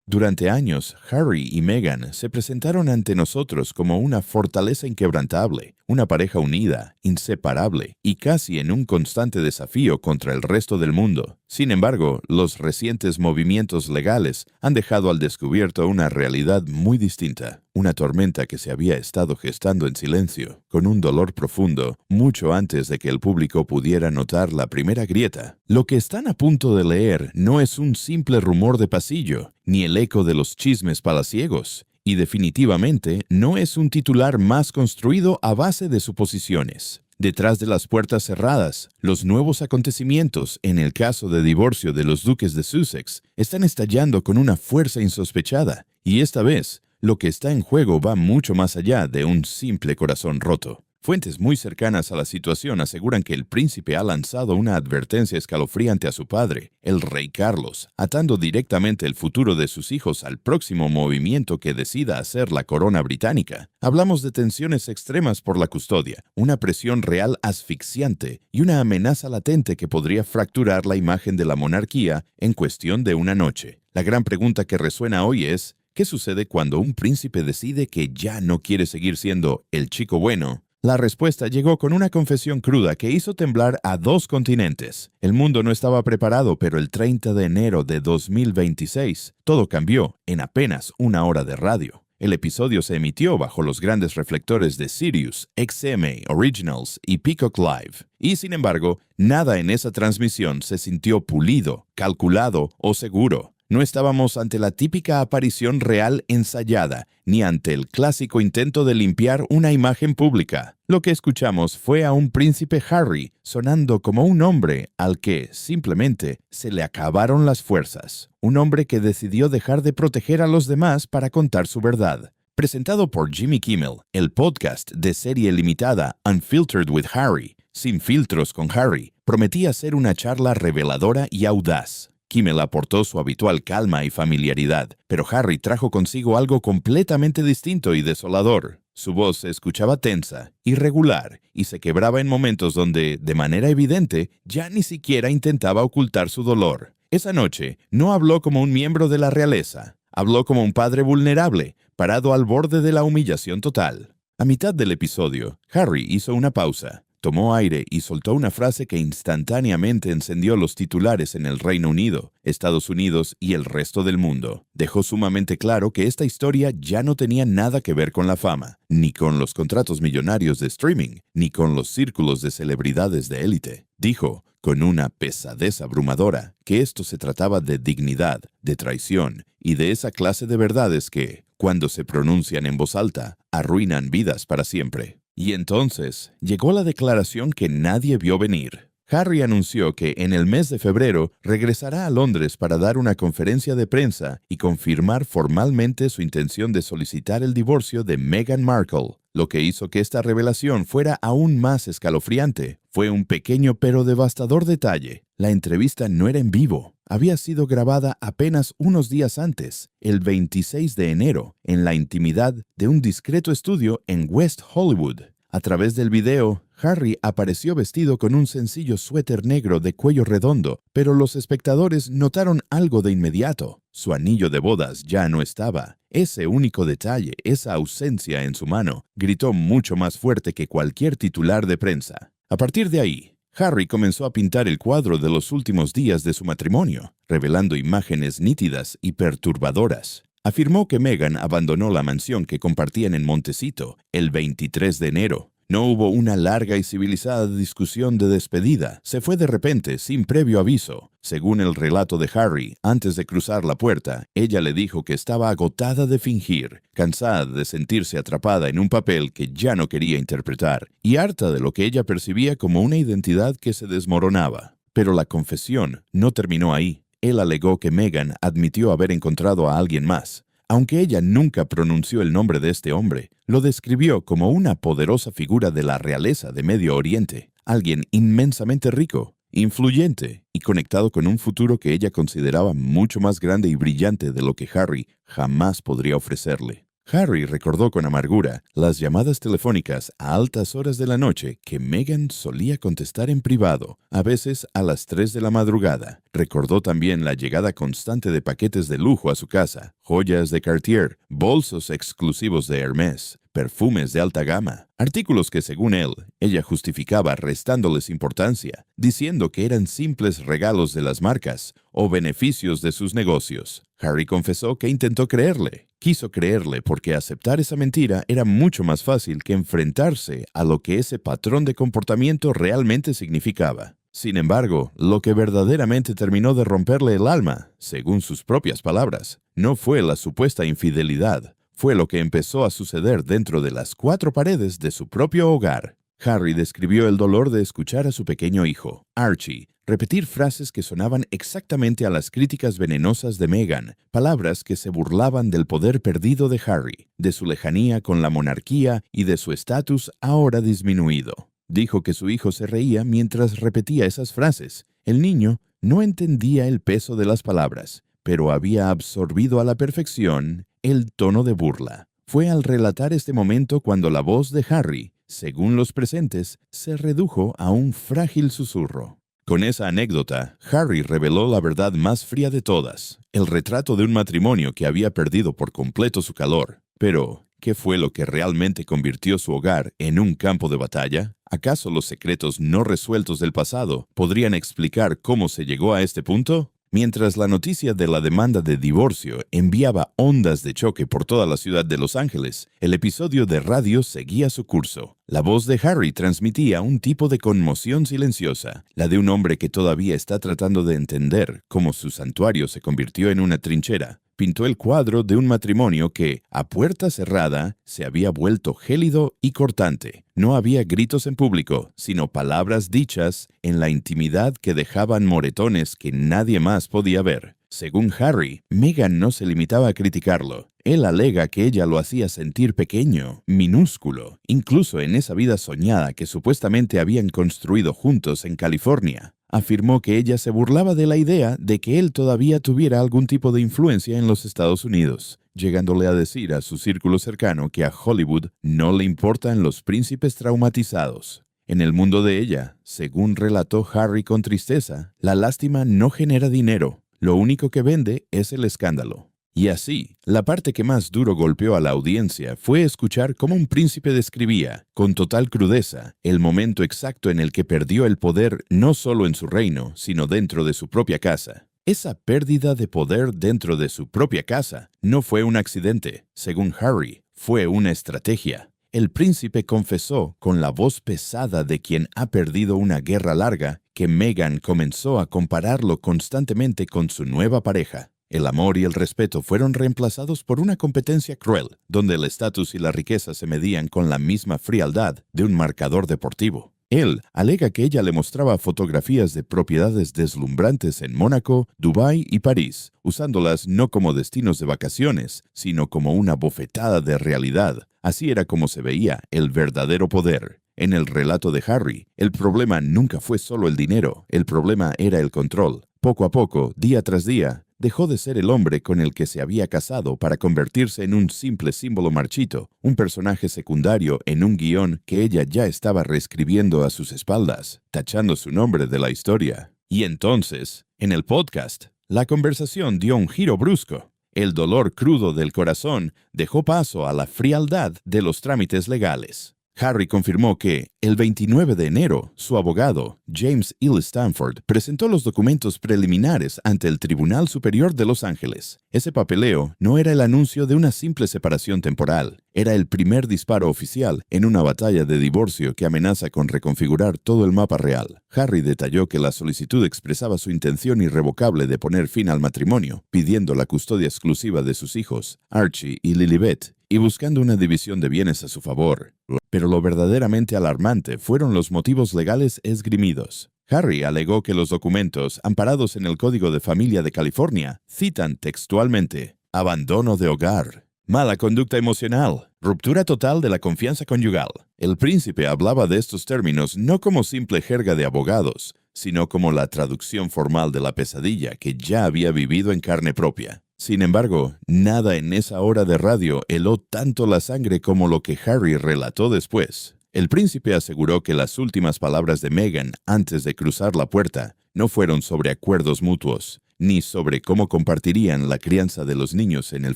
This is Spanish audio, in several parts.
Durante años, Harry y Meghan se presentaron ante nosotros como una fortaleza inquebrantable, una pareja unida, inseparable y casi en un constante desafío contra el resto del mundo. Sin embargo, los recientes movimientos legales han dejado al descubierto una realidad muy distinta, una tormenta que se había estado gestando en silencio, con un dolor profundo, mucho antes de que el público pudiera notar la primera grieta. Lo que están a punto de leer no es un simple rumor de pasillo, ni el eco de los chismes palaciegos, y definitivamente no es un titular más construido a base de suposiciones. Detrás de las puertas cerradas, los nuevos acontecimientos en el caso de divorcio de los duques de Sussex están estallando con una fuerza insospechada, y esta vez, lo que está en juego va mucho más allá de un simple corazón roto. Fuentes muy cercanas a la situación aseguran que el príncipe ha lanzado una advertencia escalofriante a su padre, el rey Carlos, atando directamente el futuro de sus hijos al próximo movimiento que decida hacer la corona británica. Hablamos de tensiones extremas por la custodia, una presión real asfixiante y una amenaza latente que podría fracturar la imagen de la monarquía en cuestión de una noche. La gran pregunta que resuena hoy es, ¿qué sucede cuando un príncipe decide que ya no quiere seguir siendo el chico bueno? La respuesta llegó con una confesión cruda que hizo temblar a 2 continentes. El mundo no estaba preparado, pero el 30 de enero de 2026, todo cambió en apenas una hora de radio. El episodio se emitió bajo los grandes reflectores de Sirius, XM, Originals y Peacock Live. Y sin embargo, nada en esa transmisión se sintió pulido, calculado o seguro. No estábamos ante la típica aparición real ensayada, ni ante el clásico intento de limpiar una imagen pública. Lo que escuchamos fue a un príncipe Harry sonando como un hombre al que, simplemente, se le acabaron las fuerzas. Un hombre que decidió dejar de proteger a los demás para contar su verdad. Presentado por Jimmy Kimmel, el podcast de serie limitada Unfiltered with Harry, Sin filtros con Harry, prometía ser una charla reveladora y audaz. Kimmel aportó su habitual calma y familiaridad, pero Harry trajo consigo algo completamente distinto y desolador. Su voz se escuchaba tensa, irregular, y se quebraba en momentos donde, de manera evidente, ya ni siquiera intentaba ocultar su dolor. Esa noche, no habló como un miembro de la realeza. Habló como un padre vulnerable, parado al borde de la humillación total. A mitad del episodio, Harry hizo una pausa. Tomó aire y soltó una frase que instantáneamente encendió los titulares en el Reino Unido, Estados Unidos y el resto del mundo. Dejó sumamente claro que esta historia ya no tenía nada que ver con la fama, ni con los contratos millonarios de streaming, ni con los círculos de celebridades de élite. Dijo, con una pesadez abrumadora, que esto se trataba de dignidad, de traición y de esa clase de verdades que, cuando se pronuncian en voz alta, arruinan vidas para siempre. Y entonces llegó la declaración que nadie vio venir. Harry anunció que en el mes de febrero regresará a Londres para dar una conferencia de prensa y confirmar formalmente su intención de solicitar el divorcio de Meghan Markle. Lo que hizo que esta revelación fuera aún más escalofriante fue un pequeño pero devastador detalle. La entrevista no era en vivo. Había sido grabada apenas unos días antes, el 26 de enero, en la intimidad de un discreto estudio en West Hollywood. A través del video, Harry apareció vestido con un sencillo suéter negro de cuello redondo, pero los espectadores notaron algo de inmediato. Su anillo de bodas ya no estaba. Ese único detalle, esa ausencia en su mano, gritó mucho más fuerte que cualquier titular de prensa. A partir de ahí, Harry comenzó a pintar el cuadro de los últimos días de su matrimonio, revelando imágenes nítidas y perturbadoras. Afirmó que Meghan abandonó la mansión que compartían en Montecito el 23 de enero. No hubo una larga y civilizada discusión de despedida. Se fue de repente, sin previo aviso. Según el relato de Harry, antes de cruzar la puerta, ella le dijo que estaba agotada de fingir, cansada de sentirse atrapada en un papel que ya no quería interpretar, y harta de lo que ella percibía como una identidad que se desmoronaba. Pero la confesión no terminó ahí. Él alegó que Meghan admitió haber encontrado a alguien más. Aunque ella nunca pronunció el nombre de este hombre, lo describió como una poderosa figura de la realeza de Medio Oriente, alguien inmensamente rico, influyente y conectado con un futuro que ella consideraba mucho más grande y brillante de lo que Harry jamás podría ofrecerle. Harry recordó con amargura las llamadas telefónicas a altas horas de la noche que Meghan solía contestar en privado, a veces a las 3 de la madrugada. Recordó también la llegada constante de paquetes de lujo a su casa, joyas de Cartier, bolsos exclusivos de Hermès, perfumes de alta gama, artículos que según ella justificaba restándoles importancia, diciendo que eran simples regalos de las marcas o beneficios de sus negocios. Harry confesó que intentó creerle. Quiso creerle porque aceptar esa mentira era mucho más fácil que enfrentarse a lo que ese patrón de comportamiento realmente significaba. Sin embargo, lo que verdaderamente terminó de romperle el alma, según sus propias palabras, no fue la supuesta infidelidad, fue lo que empezó a suceder dentro de las 4 paredes de su propio hogar. Harry describió el dolor de escuchar a su pequeño hijo, Archie, repetir frases que sonaban exactamente a las críticas venenosas de Meghan, palabras que se burlaban del poder perdido de Harry, de su lejanía con la monarquía y de su estatus ahora disminuido. Dijo que su hijo se reía mientras repetía esas frases. El niño no entendía el peso de las palabras, pero había absorbido a la perfección el tono de burla. Fue al relatar este momento cuando la voz de Harry, según los presentes, se redujo a un frágil susurro. Con esa anécdota, Harry reveló la verdad más fría de todas, el retrato de un matrimonio que había perdido por completo su calor. Pero, ¿qué fue lo que realmente convirtió su hogar en un campo de batalla? ¿Acaso los secretos no resueltos del pasado podrían explicar cómo se llegó a este punto? Mientras la noticia de la demanda de divorcio enviaba ondas de choque por toda la ciudad de Los Ángeles, el episodio de radio seguía su curso. La voz de Harry transmitía un tipo de conmoción silenciosa, la de un hombre que todavía está tratando de entender cómo su santuario se convirtió en una trinchera. Pintó el cuadro de un matrimonio que, a puerta cerrada, se había vuelto gélido y cortante. No había gritos en público, sino palabras dichas en la intimidad que dejaban moretones que nadie más podía ver. Según Harry, Meghan no se limitaba a criticarlo. Él alega que ella lo hacía sentir pequeño, minúsculo, incluso en esa vida soñada que supuestamente habían construido juntos en California. Afirmó que ella se burlaba de la idea de que él todavía tuviera algún tipo de influencia en los Estados Unidos, llegándole a decir a su círculo cercano que a Hollywood no le importan los príncipes traumatizados. En el mundo de ella, según relató Harry con tristeza, la lástima no genera dinero, lo único que vende es el escándalo. Y así, la parte que más duro golpeó a la audiencia fue escuchar cómo un príncipe describía, con total crudeza, el momento exacto en el que perdió el poder no solo en su reino, sino dentro de su propia casa. Esa pérdida de poder dentro de su propia casa no fue un accidente, según Harry, fue una estrategia. El príncipe confesó, con la voz pesada de quien ha perdido una guerra larga, que Meghan comenzó a compararlo constantemente con su nueva pareja. El amor y el respeto fueron reemplazados por una competencia cruel, donde el estatus y la riqueza se medían con la misma frialdad de un marcador deportivo. Él alega que ella le mostraba fotografías de propiedades deslumbrantes en Mónaco, Dubái y París, usándolas no como destinos de vacaciones, sino como una bofetada de realidad. Así era como se veía el verdadero poder. En el relato de Harry, el problema nunca fue solo el dinero, el problema era el control. Poco a poco, día tras día, dejó de ser el hombre con el que se había casado para convertirse en un simple símbolo marchito, un personaje secundario en un guión que ella ya estaba reescribiendo a sus espaldas, tachando su nombre de la historia. Y entonces, en el podcast, la conversación dio un giro brusco. El dolor crudo del corazón dejó paso a la frialdad de los trámites legales. Harry confirmó que, el 29 de enero, su abogado, James L. Stanford, presentó los documentos preliminares ante el Tribunal Superior de Los Ángeles. Ese papeleo no era el anuncio de una simple separación temporal, era el primer disparo oficial en una batalla de divorcio que amenaza con reconfigurar todo el mapa real. Harry detalló que la solicitud expresaba su intención irrevocable de poner fin al matrimonio, pidiendo la custodia exclusiva de sus hijos, Archie y Lilibet, y buscando una división de bienes a su favor. Pero lo verdaderamente alarmante fueron los motivos legales esgrimidos. Harry alegó que los documentos, amparados en el Código de Familia de California, citan textualmente abandono de hogar, mala conducta emocional, ruptura total de la confianza conyugal. El príncipe hablaba de estos términos no como simple jerga de abogados, sino como la traducción formal de la pesadilla que ya había vivido en carne propia. Sin embargo, nada en esa hora de radio heló tanto la sangre como lo que Harry relató después. El príncipe aseguró que las últimas palabras de Meghan antes de cruzar la puerta no fueron sobre acuerdos mutuos, ni sobre cómo compartirían la crianza de los niños en el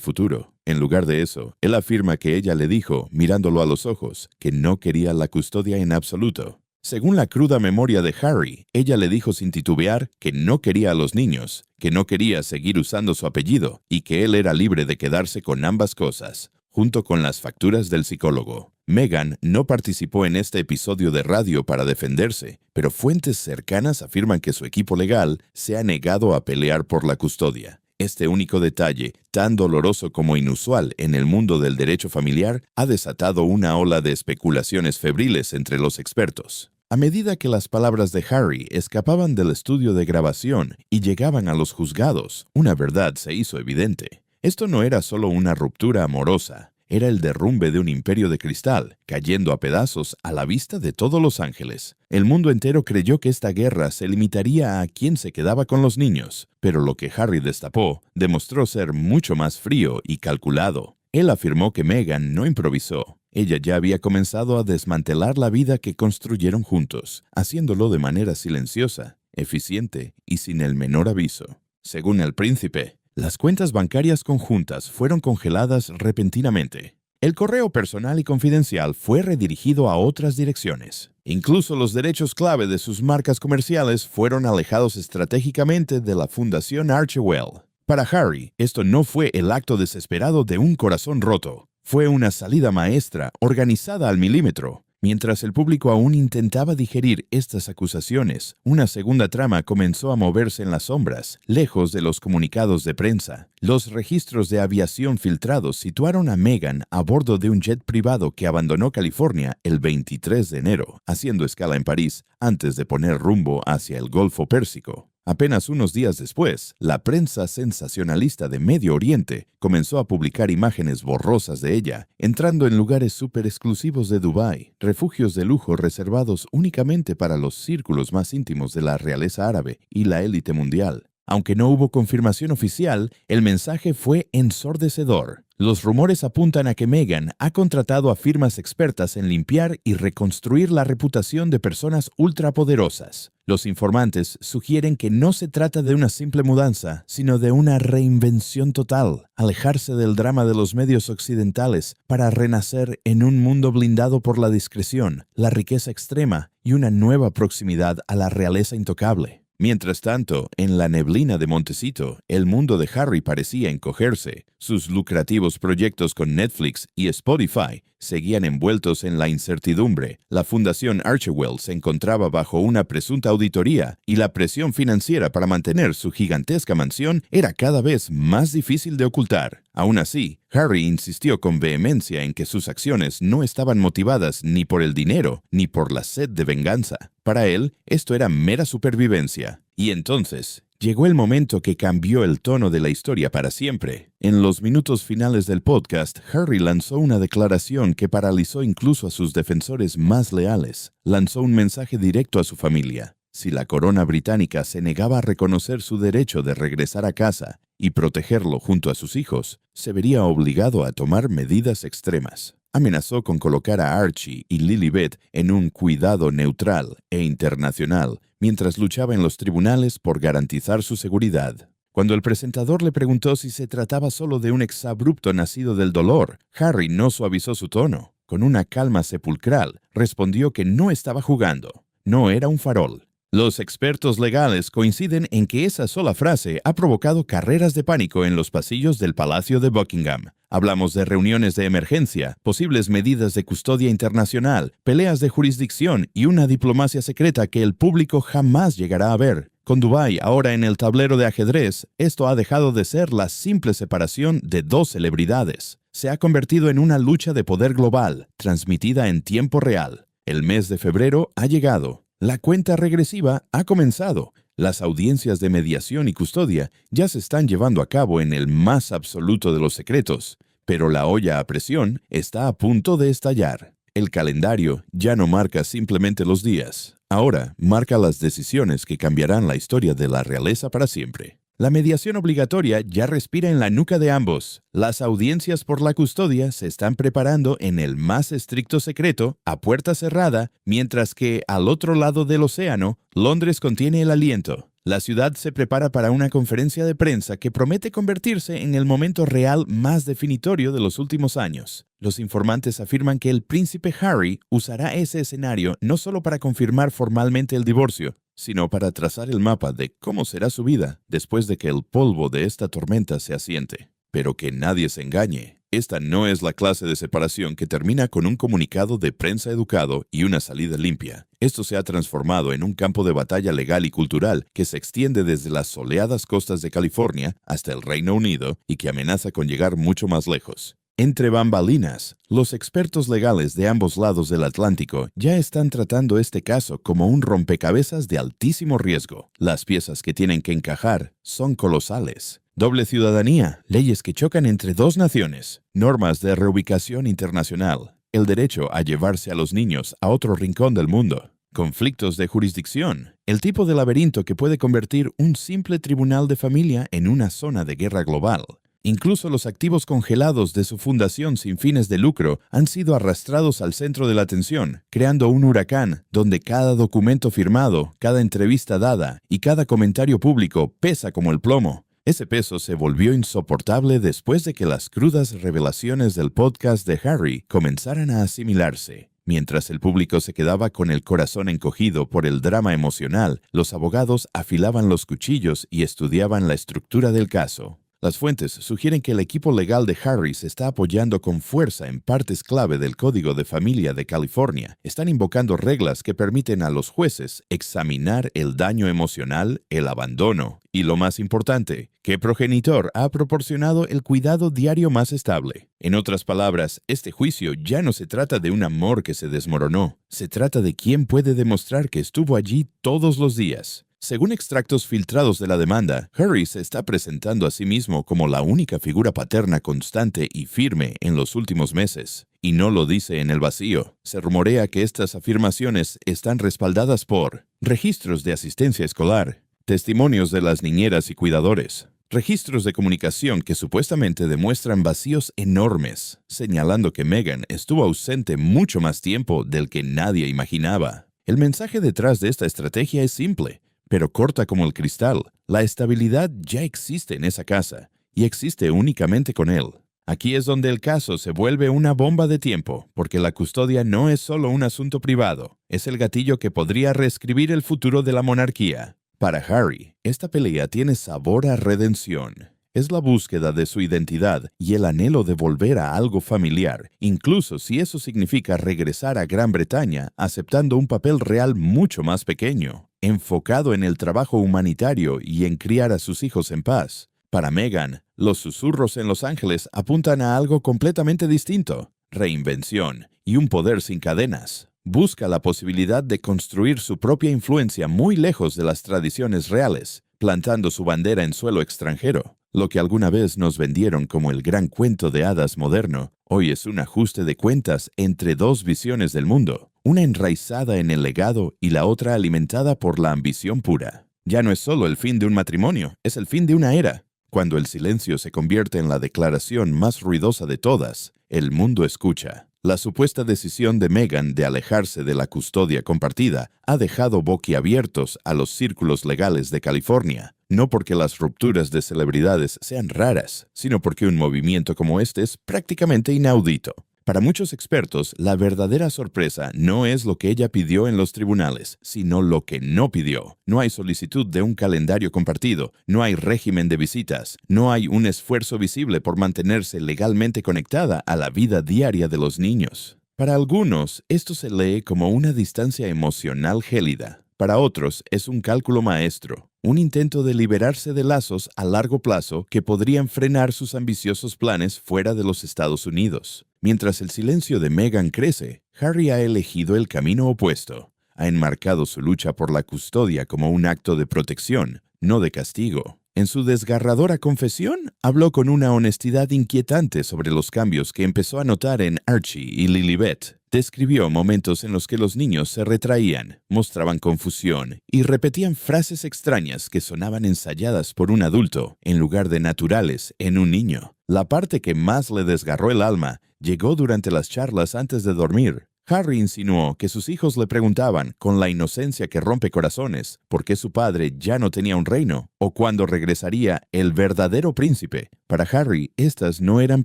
futuro. En lugar de eso, él afirma que ella le dijo, mirándolo a los ojos, que no quería la custodia en absoluto. Según la cruda memoria de Harry, ella le dijo sin titubear que no quería a los niños, que no quería seguir usando su apellido y que él era libre de quedarse con ambas cosas, junto con las facturas del psicólogo. Meghan no participó en este episodio de radio para defenderse, pero fuentes cercanas afirman que su equipo legal se ha negado a pelear por la custodia. Este único detalle, tan doloroso como inusual en el mundo del derecho familiar, ha desatado una ola de especulaciones febriles entre los expertos. A medida que las palabras de Harry escapaban del estudio de grabación y llegaban a los juzgados, una verdad se hizo evidente. Esto no era solo una ruptura amorosa, era el derrumbe de un imperio de cristal, cayendo a pedazos a la vista de todos los ángeles. El mundo entero creyó que esta guerra se limitaría a quien se quedaba con los niños, pero lo que Harry destapó demostró ser mucho más frío y calculado. Él afirmó que Meghan no improvisó. Ella ya había comenzado a desmantelar la vida que construyeron juntos, haciéndolo de manera silenciosa, eficiente y sin el menor aviso. Según el príncipe, las cuentas bancarias conjuntas fueron congeladas repentinamente. El correo personal y confidencial fue redirigido a otras direcciones. Incluso los derechos clave de sus marcas comerciales fueron alejados estratégicamente de la Fundación Archewell. Para Harry, esto no fue el acto desesperado de un corazón roto. Fue una salida maestra, organizada al milímetro. Mientras el público aún intentaba digerir estas acusaciones, una segunda trama comenzó a moverse en las sombras, lejos de los comunicados de prensa. Los registros de aviación filtrados situaron a Meghan a bordo de un jet privado que abandonó California el 23 de enero, haciendo escala en París antes de poner rumbo hacia el Golfo Pérsico. Apenas unos días después, la prensa sensacionalista de Medio Oriente comenzó a publicar imágenes borrosas de ella, entrando en lugares súper exclusivos de Dubái, refugios de lujo reservados únicamente para los círculos más íntimos de la realeza árabe y la élite mundial. Aunque no hubo confirmación oficial, el mensaje fue ensordecedor. Los rumores apuntan a que Meghan ha contratado a firmas expertas en limpiar y reconstruir la reputación de personas ultrapoderosas. Los informantes sugieren que no se trata de una simple mudanza, sino de una reinvención total, alejarse del drama de los medios occidentales para renacer en un mundo blindado por la discreción, la riqueza extrema y una nueva proximidad a la realeza intocable. Mientras tanto, en la neblina de Montecito, el mundo de Harry parecía encogerse. Sus lucrativos proyectos con Netflix y Spotify seguían envueltos en la incertidumbre. La Fundación Archewell se encontraba bajo una presunta auditoría y la presión financiera para mantener su gigantesca mansión era cada vez más difícil de ocultar. Aún así, Harry insistió con vehemencia en que sus acciones no estaban motivadas ni por el dinero ni por la sed de venganza. Para él, esto era mera supervivencia. Y entonces, llegó el momento que cambió el tono de la historia para siempre. En los minutos finales del podcast, Harry lanzó una declaración que paralizó incluso a sus defensores más leales. Lanzó un mensaje directo a su familia. Si la corona británica se negaba a reconocer su derecho de regresar a casa y protegerlo junto a sus hijos, se vería obligado a tomar medidas extremas. Amenazó con colocar a Archie y Lilibet en un cuidado neutral e internacional mientras luchaba en los tribunales por garantizar su seguridad. Cuando el presentador le preguntó si se trataba solo de un exabrupto nacido del dolor, Harry no suavizó su tono. Con una calma sepulcral, respondió que no estaba jugando. No era un farol. Los expertos legales coinciden en que esa sola frase ha provocado carreras de pánico en los pasillos del Palacio de Buckingham. Hablamos de reuniones de emergencia, posibles medidas de custodia internacional, peleas de jurisdicción y una diplomacia secreta que el público jamás llegará a ver. Con Dubái ahora en el tablero de ajedrez, esto ha dejado de ser la simple separación de dos celebridades. Se ha convertido en una lucha de poder global, transmitida en tiempo real. El mes de febrero ha llegado. La cuenta regresiva ha comenzado. Las audiencias de mediación y custodia ya se están llevando a cabo en el más absoluto de los secretos, pero la olla a presión está a punto de estallar. El calendario ya no marca simplemente los días. Ahora marca las decisiones que cambiarán la historia de la realeza para siempre. La mediación obligatoria ya respira en la nuca de ambos. Las audiencias por la custodia se están preparando en el más estricto secreto, a puerta cerrada, mientras que, al otro lado del océano, Londres contiene el aliento. La ciudad se prepara para una conferencia de prensa que promete convertirse en el momento real más definitorio de los últimos años. Los informantes afirman que el príncipe Harry usará ese escenario no solo para confirmar formalmente el divorcio, sino para trazar el mapa de cómo será su vida después de que el polvo de esta tormenta se asiente. Pero que nadie se engañe. Esta no es la clase de separación que termina con un comunicado de prensa educado y una salida limpia. Esto se ha transformado en un campo de batalla legal y cultural que se extiende desde las soleadas costas de California hasta el Reino Unido y que amenaza con llegar mucho más lejos. Entre bambalinas, los expertos legales de ambos lados del Atlántico ya están tratando este caso como un rompecabezas de altísimo riesgo. Las piezas que tienen que encajar son colosales. Doble ciudadanía, leyes que chocan entre dos naciones, normas de reubicación internacional, el derecho a llevarse a los niños a otro rincón del mundo, conflictos de jurisdicción, el tipo de laberinto que puede convertir un simple tribunal de familia en una zona de guerra global. Incluso los activos congelados de su fundación sin fines de lucro han sido arrastrados al centro de la atención, creando un huracán donde cada documento firmado, cada entrevista dada y cada comentario público pesa como el plomo. Ese peso se volvió insoportable después de que las crudas revelaciones del podcast de Harry comenzaran a asimilarse. Mientras el público se quedaba con el corazón encogido por el drama emocional, los abogados afilaban los cuchillos y estudiaban la estructura del caso. Las fuentes sugieren que el equipo legal de Harry se está apoyando con fuerza en partes clave del Código de Familia de California. Están invocando reglas que permiten a los jueces examinar el daño emocional, el abandono y, lo más importante, qué progenitor ha proporcionado el cuidado diario más estable. En otras palabras, este juicio ya no se trata de un amor que se desmoronó. Se trata de quién puede demostrar que estuvo allí todos los días. Según extractos filtrados de la demanda, Harry se está presentando a sí mismo como la única figura paterna constante y firme en los últimos meses. Y no lo dice en el vacío. Se rumorea que estas afirmaciones están respaldadas por registros de asistencia escolar, testimonios de las niñeras y cuidadores, registros de comunicación que supuestamente demuestran vacíos enormes, señalando que Meghan estuvo ausente mucho más tiempo del que nadie imaginaba. El mensaje detrás de esta estrategia es simple, pero corta como el cristal. La estabilidad ya existe en esa casa, y existe únicamente con él. Aquí es donde el caso se vuelve una bomba de tiempo, porque la custodia no es solo un asunto privado, es el gatillo que podría reescribir el futuro de la monarquía. Para Harry, esta pelea tiene sabor a redención. Es la búsqueda de su identidad y el anhelo de volver a algo familiar, incluso si eso significa regresar a Gran Bretaña aceptando un papel real mucho más pequeño, enfocado en el trabajo humanitario y en criar a sus hijos en paz. Para Meghan, los susurros en Los Ángeles apuntan a algo completamente distinto: reinvención y un poder sin cadenas. Busca la posibilidad de construir su propia influencia muy lejos de las tradiciones reales, plantando su bandera en suelo extranjero. Lo que alguna vez nos vendieron como el gran cuento de hadas moderno, hoy es un ajuste de cuentas entre dos visiones del mundo, una enraizada en el legado y la otra alimentada por la ambición pura. Ya no es solo el fin de un matrimonio, es el fin de una era. Cuando el silencio se convierte en la declaración más ruidosa de todas, el mundo escucha. La supuesta decisión de Meghan de alejarse de la custodia compartida ha dejado boquiabiertos a los círculos legales de California, no porque las rupturas de celebridades sean raras, sino porque un movimiento como este es prácticamente inaudito. Para muchos expertos, la verdadera sorpresa no es lo que ella pidió en los tribunales, sino lo que no pidió. No hay solicitud de un calendario compartido, no hay régimen de visitas, no hay un esfuerzo visible por mantenerse legalmente conectada a la vida diaria de los niños. Para algunos, esto se lee como una distancia emocional gélida. Para otros, es un cálculo maestro, un intento de liberarse de lazos a largo plazo que podrían frenar sus ambiciosos planes fuera de los Estados Unidos. Mientras el silencio de Meghan crece, Harry ha elegido el camino opuesto. Ha enmarcado su lucha por la custodia como un acto de protección, no de castigo. En su desgarradora confesión, habló con una honestidad inquietante sobre los cambios que empezó a notar en Archie y Lilibet. Describió momentos en los que los niños se retraían, mostraban confusión y repetían frases extrañas que sonaban ensayadas por un adulto en lugar de naturales en un niño. La parte que más le desgarró el alma llegó durante las charlas antes de dormir. Harry insinuó que sus hijos le preguntaban, con la inocencia que rompe corazones, por qué su padre ya no tenía un reino, o cuándo regresaría el verdadero príncipe. Para Harry, estas no eran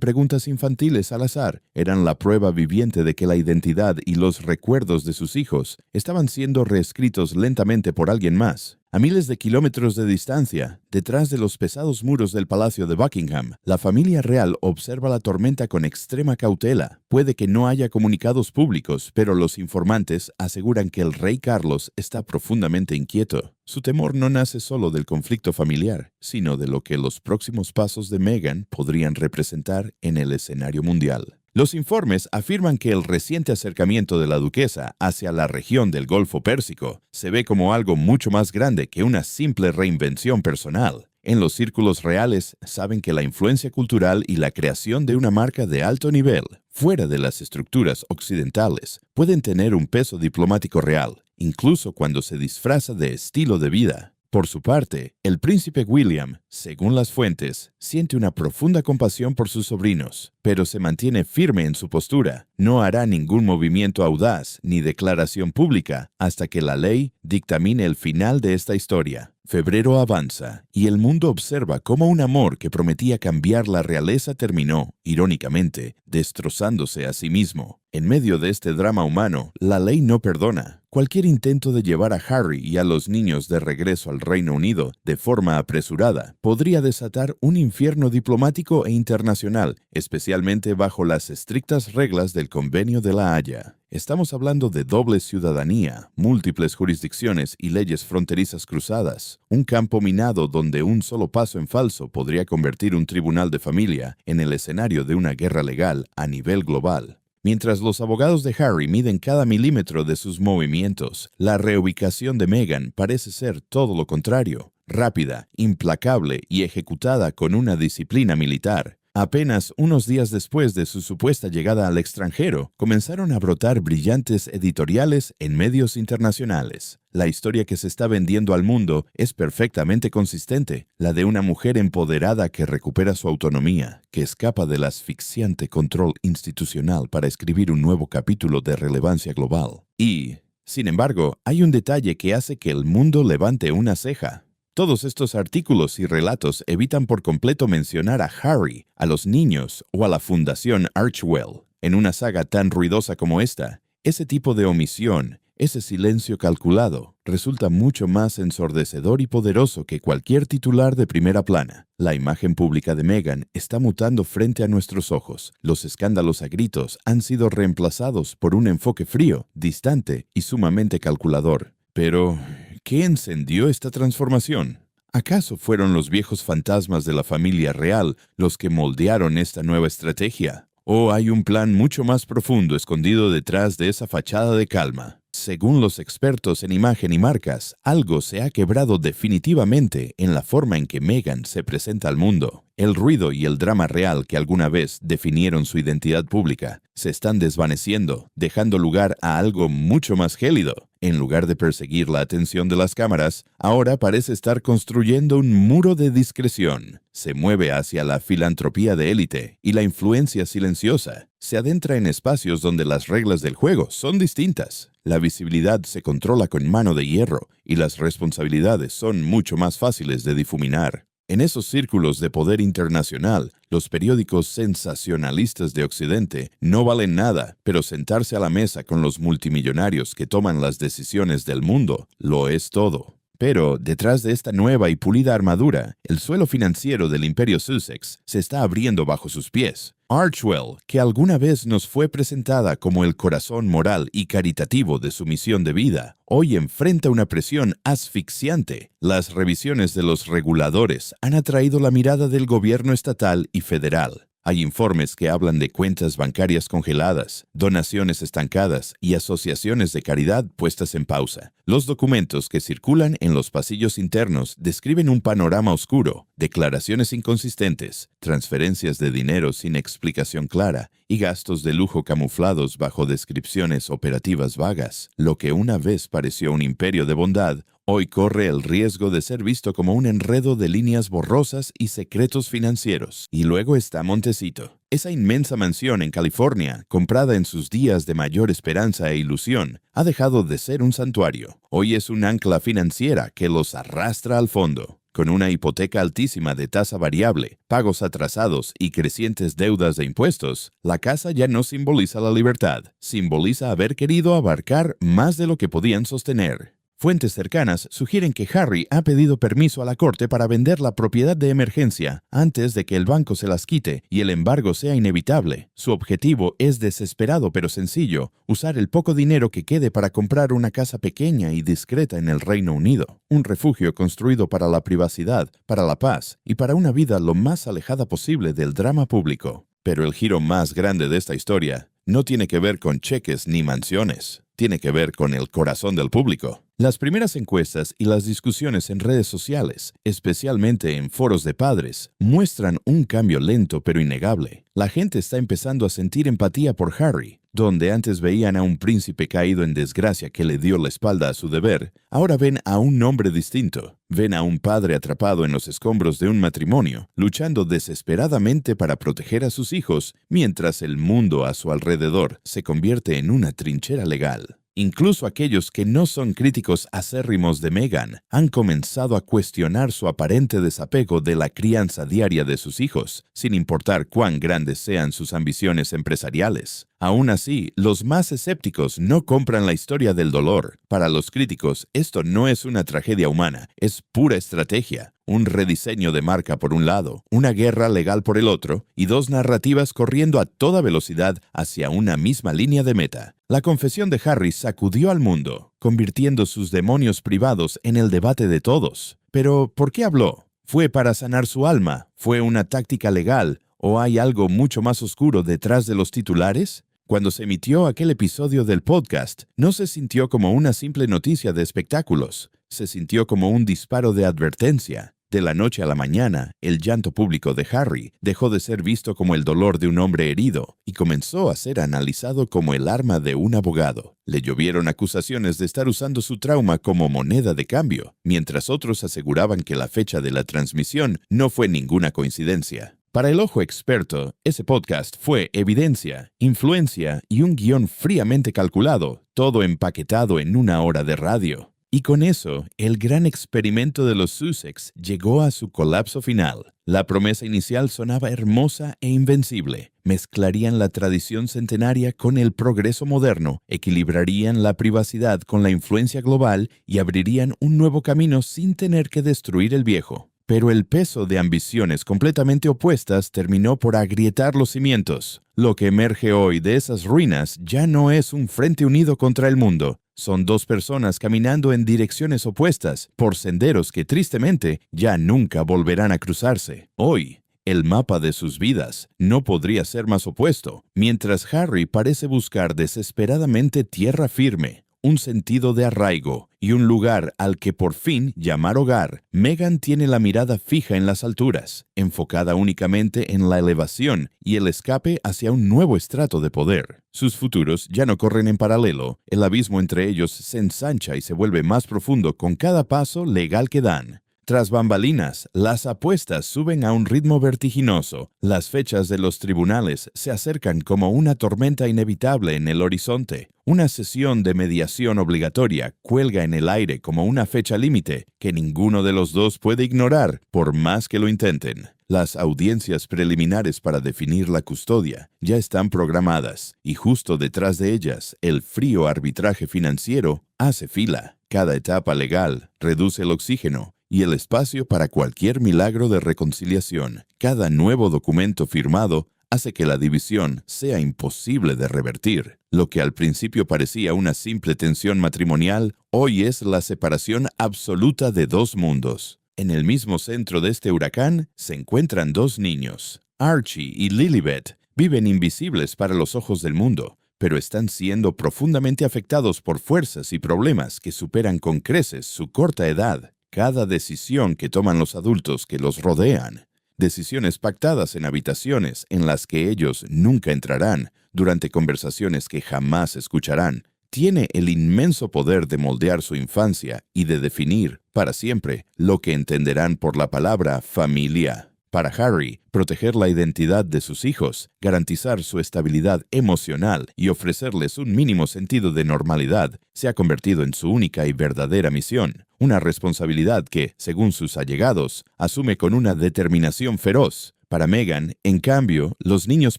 preguntas infantiles al azar, eran la prueba viviente de que la identidad y los recuerdos de sus hijos estaban siendo reescritos lentamente por alguien más. A miles de kilómetros de distancia, detrás de los pesados muros del Palacio de Buckingham, la familia real observa la tormenta con extrema cautela. Puede que no haya comunicados públicos, pero los informantes aseguran que el rey Carlos está profundamente inquieto. Su temor no nace solo del conflicto familiar, sino de lo que los próximos pasos de Meghan podrían representar en el escenario mundial. Los informes afirman que el reciente acercamiento de la duquesa hacia la región del Golfo Pérsico se ve como algo mucho más grande que una simple reinvención personal. En los círculos reales saben que la influencia cultural y la creación de una marca de alto nivel, fuera de las estructuras occidentales, pueden tener un peso diplomático real, incluso cuando se disfraza de estilo de vida. Por su parte, el príncipe William, según las fuentes, siente una profunda compasión por sus sobrinos, pero se mantiene firme en su postura. No hará ningún movimiento audaz ni declaración pública hasta que la ley dictamine el final de esta historia. Febrero avanza y el mundo observa cómo un amor que prometía cambiar la realeza terminó, irónicamente, destrozándose a sí mismo. En medio de este drama humano, la ley no perdona. Cualquier intento de llevar a Harry y a los niños de regreso al Reino Unido de forma apresurada podría desatar un infierno diplomático e internacional, especialmente bajo las estrictas reglas del Convenio de La Haya. Estamos hablando de doble ciudadanía, múltiples jurisdicciones y leyes fronterizas cruzadas, un campo minado donde un solo paso en falso podría convertir un tribunal de familia en el escenario de una guerra legal a nivel global. Mientras los abogados de Harry miden cada milímetro de sus movimientos, la reubicación de Meghan parece ser todo lo contrario, rápida, implacable y ejecutada con una disciplina militar. Apenas unos días después de su supuesta llegada al extranjero, comenzaron a brotar brillantes editoriales en medios internacionales. La historia que se está vendiendo al mundo es perfectamente consistente, la de una mujer empoderada que recupera su autonomía, que escapa del asfixiante control institucional para escribir un nuevo capítulo de relevancia global. Y, sin embargo, hay un detalle que hace que el mundo levante una ceja. Todos estos artículos y relatos evitan por completo mencionar a Harry, a los niños o a la Fundación Archewell. En una saga tan ruidosa como esta, ese tipo de omisión, ese silencio calculado, resulta mucho más ensordecedor y poderoso que cualquier titular de primera plana. La imagen pública de Meghan está mutando frente a nuestros ojos. Los escándalos a gritos han sido reemplazados por un enfoque frío, distante y sumamente calculador. Pero ¿qué encendió esta transformación? ¿Acaso fueron los viejos fantasmas de la familia real los que moldearon esta nueva estrategia? ¿O hay un plan mucho más profundo escondido detrás de esa fachada de calma? Según los expertos en imagen y marcas, algo se ha quebrado definitivamente en la forma en que Meghan se presenta al mundo. El ruido y el drama real que alguna vez definieron su identidad pública se están desvaneciendo, dejando lugar a algo mucho más gélido. En lugar de perseguir la atención de las cámaras, ahora parece estar construyendo un muro de discreción. Se mueve hacia la filantropía de élite y la influencia silenciosa. Se adentra en espacios donde las reglas del juego son distintas. La visibilidad se controla con mano de hierro y las responsabilidades son mucho más fáciles de difuminar. En esos círculos de poder internacional, los periódicos sensacionalistas de Occidente no valen nada, pero sentarse a la mesa con los multimillonarios que toman las decisiones del mundo lo es todo. Pero detrás de esta nueva y pulida armadura, el suelo financiero del imperio Sussex se está abriendo bajo sus pies. Archewell, que alguna vez nos fue presentada como el corazón moral y caritativo de su misión de vida, hoy enfrenta una presión asfixiante. Las revisiones de los reguladores han atraído la mirada del gobierno estatal y federal. Hay informes que hablan de cuentas bancarias congeladas, donaciones estancadas y asociaciones de caridad puestas en pausa. Los documentos que circulan en los pasillos internos describen un panorama oscuro, declaraciones inconsistentes, transferencias de dinero sin explicación clara y gastos de lujo camuflados bajo descripciones operativas vagas. Lo que una vez pareció un imperio de bondad, hoy corre el riesgo de ser visto como un enredo de líneas borrosas y secretos financieros. Y luego está Montecito, esa inmensa mansión en California, comprada en sus días de mayor esperanza e ilusión, ha dejado de ser un santuario. Hoy es un ancla financiera que los arrastra al fondo. Con una hipoteca altísima de tasa variable, pagos atrasados y crecientes deudas de impuestos, la casa ya no simboliza la libertad, simboliza haber querido abarcar más de lo que podían sostener. Fuentes cercanas sugieren que Harry ha pedido permiso a la corte para vender la propiedad de emergencia antes de que el banco se las quite y el embargo sea inevitable. Su objetivo es desesperado pero sencillo: usar el poco dinero que quede para comprar una casa pequeña y discreta en el Reino Unido. Un refugio construido para la privacidad, para la paz y para una vida lo más alejada posible del drama público. Pero el giro más grande de esta historia no tiene que ver con cheques ni mansiones. Tiene que ver con el corazón del público. Las primeras encuestas y las discusiones en redes sociales, especialmente en foros de padres, muestran un cambio lento pero innegable. La gente está empezando a sentir empatía por Harry. Donde antes veían a un príncipe caído en desgracia que le dio la espalda a su deber, ahora ven a un hombre distinto. Ven a un padre atrapado en los escombros de un matrimonio, luchando desesperadamente para proteger a sus hijos, mientras el mundo a su alrededor se convierte en una trinchera legal. Incluso aquellos que no son críticos acérrimos de Meghan han comenzado a cuestionar su aparente desapego de la crianza diaria de sus hijos, sin importar cuán grandes sean sus ambiciones empresariales. Aún así, los más escépticos no compran la historia del dolor. Para los críticos, esto no es una tragedia humana, es pura estrategia. Un rediseño de marca por un lado, una guerra legal por el otro, y dos narrativas corriendo a toda velocidad hacia una misma línea de meta. La confesión de Harry sacudió al mundo, convirtiendo sus demonios privados en el debate de todos. Pero, ¿por qué habló? ¿Fue para sanar su alma? ¿Fue una táctica legal? ¿O hay algo mucho más oscuro detrás de los titulares? Cuando se emitió aquel episodio del podcast, no se sintió como una simple noticia de espectáculos. Se sintió como un disparo de advertencia. De la noche a la mañana, el llanto público de Harry dejó de ser visto como el dolor de un hombre herido y comenzó a ser analizado como el arma de un abogado. Le llovieron acusaciones de estar usando su trauma como moneda de cambio, mientras otros aseguraban que la fecha de la transmisión no fue ninguna coincidencia. Para el ojo experto, ese podcast fue evidencia, influencia y un guión fríamente calculado, todo empaquetado en una hora de radio. Y con eso, el gran experimento de los Sussex llegó a su colapso final. La promesa inicial sonaba hermosa e invencible. Mezclarían la tradición centenaria con el progreso moderno, equilibrarían la privacidad con la influencia global y abrirían un nuevo camino sin tener que destruir el viejo. Pero el peso de ambiciones completamente opuestas terminó por agrietar los cimientos. Lo que emerge hoy de esas ruinas ya no es un frente unido contra el mundo. Son dos personas caminando en direcciones opuestas por senderos que tristemente ya nunca volverán a cruzarse. Hoy, el mapa de sus vidas no podría ser más opuesto. Mientras Harry parece buscar desesperadamente tierra firme, un sentido de arraigo y un lugar al que por fin llamar hogar, Meghan tiene la mirada fija en las alturas, enfocada únicamente en la elevación y el escape hacia un nuevo estrato de poder. Sus futuros ya no corren en paralelo, el abismo entre ellos se ensancha y se vuelve más profundo con cada paso legal que dan. Tras bambalinas, las apuestas suben a un ritmo vertiginoso. Las fechas de los tribunales se acercan como una tormenta inevitable en el horizonte. Una sesión de mediación obligatoria cuelga en el aire como una fecha límite que ninguno de los dos puede ignorar por más que lo intenten. Las audiencias preliminares para definir la custodia ya están programadas y justo detrás de ellas el frío arbitraje financiero hace fila. Cada etapa legal reduce el oxígeno y el espacio para cualquier milagro de reconciliación. Cada nuevo documento firmado hace que la división sea imposible de revertir. Lo que al principio parecía una simple tensión matrimonial, hoy es la separación absoluta de dos mundos. En el mismo centro de este huracán se encuentran dos niños. Archie y Lilibet viven invisibles para los ojos del mundo, pero están siendo profundamente afectados por fuerzas y problemas que superan con creces su corta edad. Cada decisión que toman los adultos que los rodean, decisiones pactadas en habitaciones en las que ellos nunca entrarán, durante conversaciones que jamás escucharán, tiene el inmenso poder de moldear su infancia y de definir, para siempre, lo que entenderán por la palabra familia. Para Harry, proteger la identidad de sus hijos, garantizar su estabilidad emocional y ofrecerles un mínimo sentido de normalidad se ha convertido en su única y verdadera misión, una responsabilidad que, según sus allegados, asume con una determinación feroz. Para Meghan, en cambio, los niños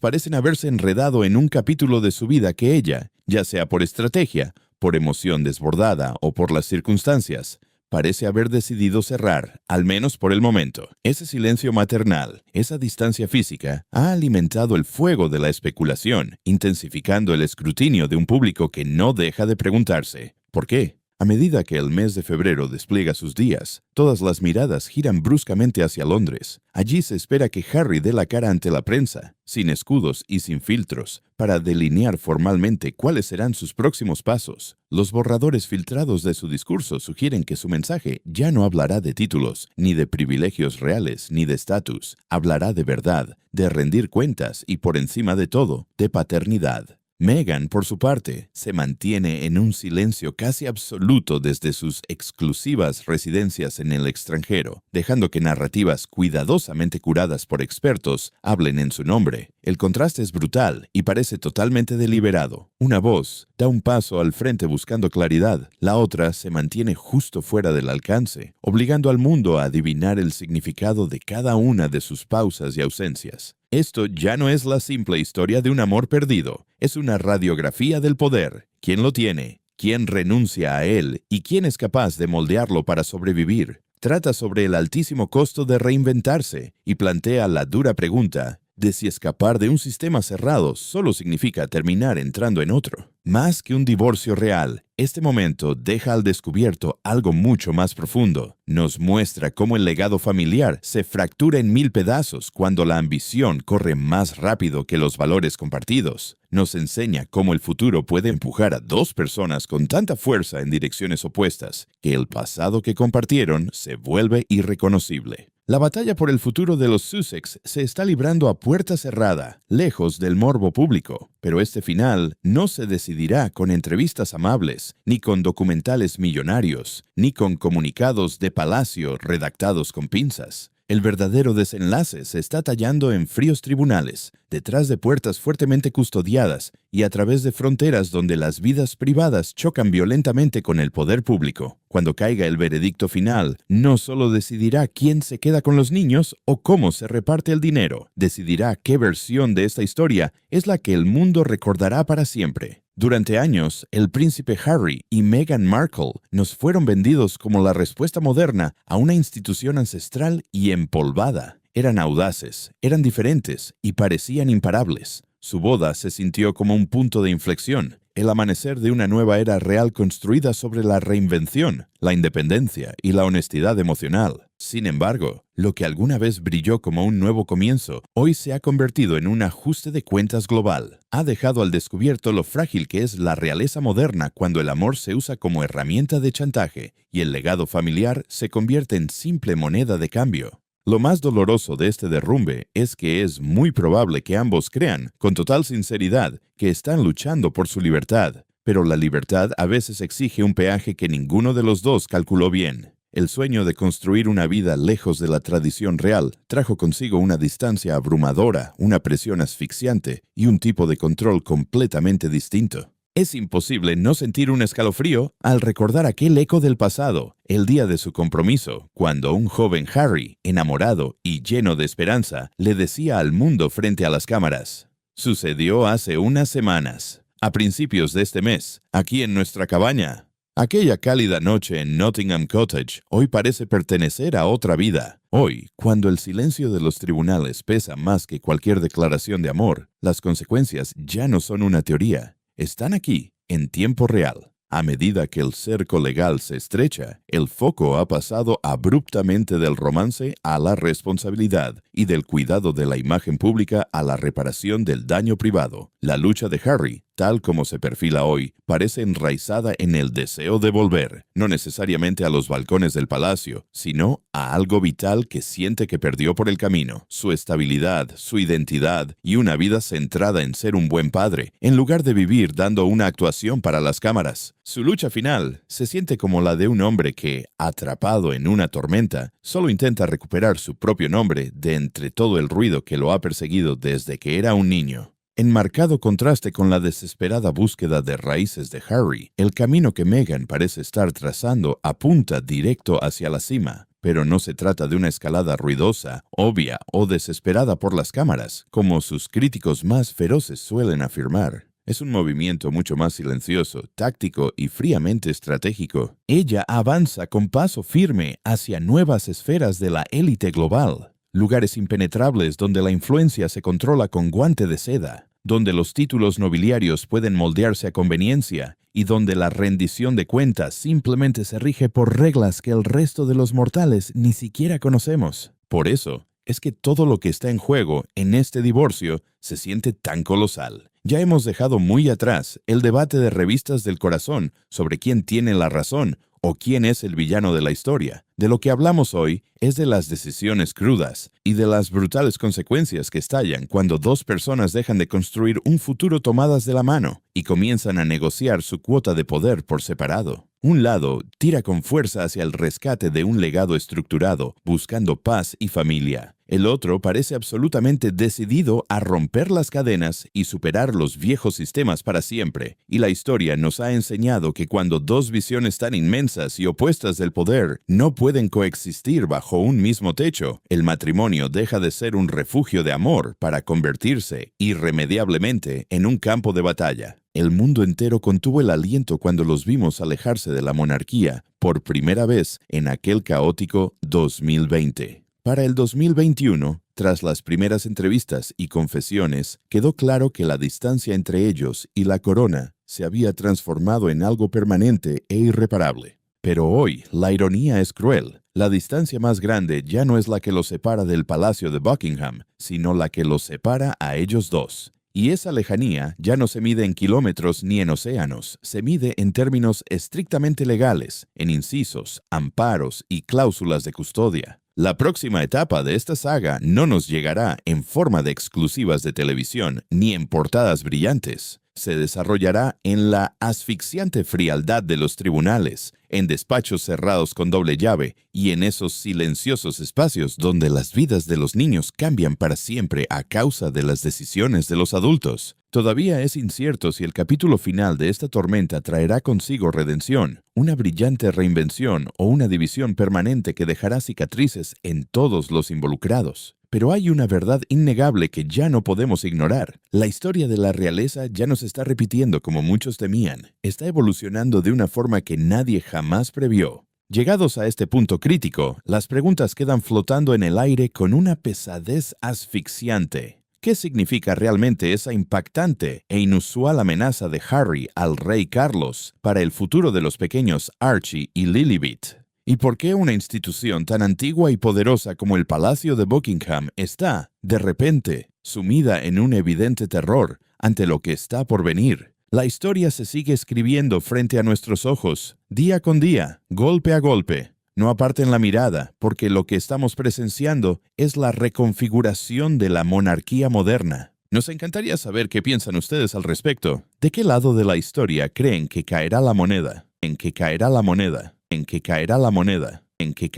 parecen haberse enredado en un capítulo de su vida que ella, ya sea por estrategia, por emoción desbordada o por las circunstancias, parece haber decidido cerrar, al menos por el momento. Ese silencio maternal, esa distancia física, ha alimentado el fuego de la especulación, intensificando el escrutinio de un público que no deja de preguntarse, ¿por qué? A medida que el mes de febrero despliega sus días, todas las miradas giran bruscamente hacia Londres. Allí se espera que Harry dé la cara ante la prensa, sin escudos y sin filtros, para delinear formalmente cuáles serán sus próximos pasos. Los borradores filtrados de su discurso sugieren que su mensaje ya no hablará de títulos, ni de privilegios reales, ni de estatus. Hablará de verdad, de rendir cuentas y, por encima de todo, de paternidad. Meghan, por su parte, se mantiene en un silencio casi absoluto desde sus exclusivas residencias en el extranjero, dejando que narrativas cuidadosamente curadas por expertos hablen en su nombre. El contraste es brutal y parece totalmente deliberado. Una voz da un paso al frente buscando claridad, la otra se mantiene justo fuera del alcance, obligando al mundo a adivinar el significado de cada una de sus pausas y ausencias. Esto ya no es la simple historia de un amor perdido, es una radiografía del poder. ¿Quién lo tiene? ¿Quién renuncia a él? ¿Y quién es capaz de moldearlo para sobrevivir? Trata sobre el altísimo costo de reinventarse y plantea la dura pregunta de si escapar de un sistema cerrado solo significa terminar entrando en otro. Más que un divorcio real, este momento deja al descubierto algo mucho más profundo. Nos muestra cómo el legado familiar se fractura en mil pedazos cuando la ambición corre más rápido que los valores compartidos. Nos enseña cómo el futuro puede empujar a dos personas con tanta fuerza en direcciones opuestas que el pasado que compartieron se vuelve irreconocible. La batalla por el futuro de los Sussex se está librando a puerta cerrada, lejos del morbo público. Pero este final no se decidirá con entrevistas amables, ni con documentales millonarios, ni con comunicados de palacio redactados con pinzas. El verdadero desenlace se está tallando en fríos tribunales, detrás de puertas fuertemente custodiadas y a través de fronteras donde las vidas privadas chocan violentamente con el poder público. Cuando caiga el veredicto final, no solo decidirá quién se queda con los niños o cómo se reparte el dinero, decidirá qué versión de esta historia es la que el mundo recordará para siempre. Durante años, el príncipe Harry y Meghan Markle nos fueron vendidos como la respuesta moderna a una institución ancestral y empolvada. Eran audaces, eran diferentes y parecían imparables. Su boda se sintió como un punto de inflexión, el amanecer de una nueva era real construida sobre la reinvención, la independencia y la honestidad emocional. Sin embargo, lo que alguna vez brilló como un nuevo comienzo, hoy se ha convertido en un ajuste de cuentas global. Ha dejado al descubierto lo frágil que es la realeza moderna cuando el amor se usa como herramienta de chantaje y el legado familiar se convierte en simple moneda de cambio. Lo más doloroso de este derrumbe es que es muy probable que ambos crean, con total sinceridad, que están luchando por su libertad. Pero la libertad a veces exige un peaje que ninguno de los dos calculó bien. El sueño de construir una vida lejos de la tradición real trajo consigo una distancia abrumadora, una presión asfixiante y un tipo de control completamente distinto. Es imposible no sentir un escalofrío al recordar aquel eco del pasado, el día de su compromiso, cuando un joven Harry, enamorado y lleno de esperanza, le decía al mundo frente a las cámaras. Sucedió hace unas semanas, a principios de este mes, aquí en nuestra cabaña. Aquella cálida noche en Nottingham Cottage hoy parece pertenecer a otra vida. Hoy, cuando el silencio de los tribunales pesa más que cualquier declaración de amor, las consecuencias ya no son una teoría. Están aquí, en tiempo real. A medida que el cerco legal se estrecha, el foco ha pasado abruptamente del romance a la responsabilidad y del cuidado de la imagen pública a la reparación del daño privado. La lucha de Harry, tal como se perfila hoy, parece enraizada en el deseo de volver, no necesariamente a los balcones del palacio, sino a algo vital que siente que perdió por el camino: su estabilidad, su identidad y una vida centrada en ser un buen padre, en lugar de vivir dando una actuación para las cámaras. Su lucha final se siente como la de un hombre que, atrapado en una tormenta, solo intenta recuperar su propio nombre de entre todo el ruido que lo ha perseguido desde que era un niño. En marcado contraste con la desesperada búsqueda de raíces de Harry, el camino que Meghan parece estar trazando apunta directo hacia la cima. Pero no se trata de una escalada ruidosa, obvia o desesperada por las cámaras, como sus críticos más feroces suelen afirmar. Es un movimiento mucho más silencioso, táctico y fríamente estratégico. Ella avanza con paso firme hacia nuevas esferas de la élite global, lugares impenetrables donde la influencia se controla con guante de seda, donde los títulos nobiliarios pueden moldearse a conveniencia y donde la rendición de cuentas simplemente se rige por reglas que el resto de los mortales ni siquiera conocemos. Por eso es que todo lo que está en juego en este divorcio se siente tan colosal. Ya hemos dejado muy atrás el debate de revistas del corazón sobre quién tiene la razón o quién es el villano de la historia. De lo que hablamos hoy es de las decisiones crudas y de las brutales consecuencias que estallan cuando dos personas dejan de construir un futuro tomadas de la mano y comienzan a negociar su cuota de poder por separado. Un lado tira con fuerza hacia el rescate de un legado estructurado, buscando paz y familia. El otro parece absolutamente decidido a romper las cadenas y superar los viejos sistemas para siempre. Y la historia nos ha enseñado que cuando dos visiones tan inmensas y opuestas del poder no pueden coexistir bajo un mismo techo, el matrimonio deja de ser un refugio de amor para convertirse irremediablemente en un campo de batalla. El mundo entero contuvo el aliento cuando los vimos alejarse de la monarquía por primera vez en aquel caótico 2020. Para el 2021, tras las primeras entrevistas y confesiones, quedó claro que la distancia entre ellos y la corona se había transformado en algo permanente e irreparable. Pero hoy, la ironía es cruel. La distancia más grande ya no es la que los separa del Palacio de Buckingham, sino la que los separa a ellos dos. Y esa lejanía ya no se mide en kilómetros ni en océanos, se mide en términos estrictamente legales, en incisos, amparos y cláusulas de custodia. La próxima etapa de esta saga no nos llegará en forma de exclusivas de televisión ni en portadas brillantes. Se desarrollará en la asfixiante frialdad de los tribunales, en despachos cerrados con doble llave y en esos silenciosos espacios donde las vidas de los niños cambian para siempre a causa de las decisiones de los adultos. Todavía es incierto si el capítulo final de esta tormenta traerá consigo redención, una brillante reinvención o una división permanente que dejará cicatrices en todos los involucrados. Pero hay una verdad innegable que ya no podemos ignorar. La historia de la realeza ya no se está repitiendo como muchos temían. Está evolucionando de una forma que nadie jamás previó. Llegados a este punto crítico, las preguntas quedan flotando en el aire con una pesadez asfixiante. ¿Qué significa realmente esa impactante e inusual amenaza de Harry al rey Carlos para el futuro de los pequeños Archie y Lilibet? ¿Y por qué una institución tan antigua y poderosa como el Palacio de Buckingham está, de repente, sumida en un evidente terror ante lo que está por venir? La historia se sigue escribiendo frente a nuestros ojos, día con día, golpe a golpe. No aparten la mirada, porque lo que estamos presenciando es la reconfiguración de la monarquía moderna. Nos encantaría saber qué piensan ustedes al respecto. ¿De qué lado de la historia creen que caerá la moneda? ¿En qué caerá la moneda? ¿En qué caerá la moneda? ¿En qué caerá